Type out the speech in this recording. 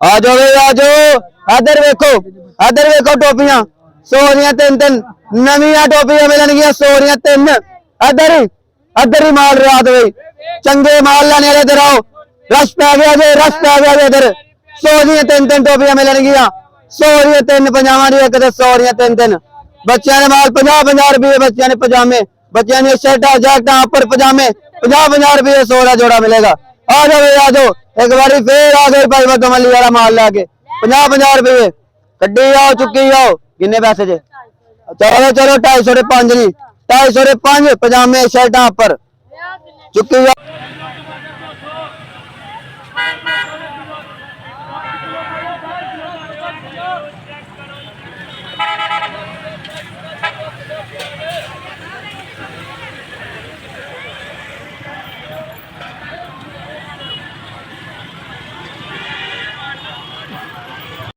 आ जाओ आ जाओ। इधर वेखो टोपियां 100 दियां 3 नवियां टोपियां मिलणगियां 100 दियां 3। इधर ही माल रात बई चंगे माल लाने वाले इधर आओ। रश पै गया जे इधर 100 दियां 3 टोपियां मिलणगियां 100 दियां 3 50 दी एक 100 दियां 3 बच्चों ने माल 50 रुपये बच्चों ने पजामे बच्चों ने शर्टा जैकटा ऊपर पजामे 50 रुपये 100 का जोड़ा मिलेगा। आ जाओ एक बार फिर आ गए भाई मधुमली वाला माल लैके 50 रुपये कड्डी आओ चुकी जाओ। किन्ने पैसे जे चलो 250 दे 5 नहीं 250 दे 5 पजामे शर्टा ऊपर चुकी जाओ।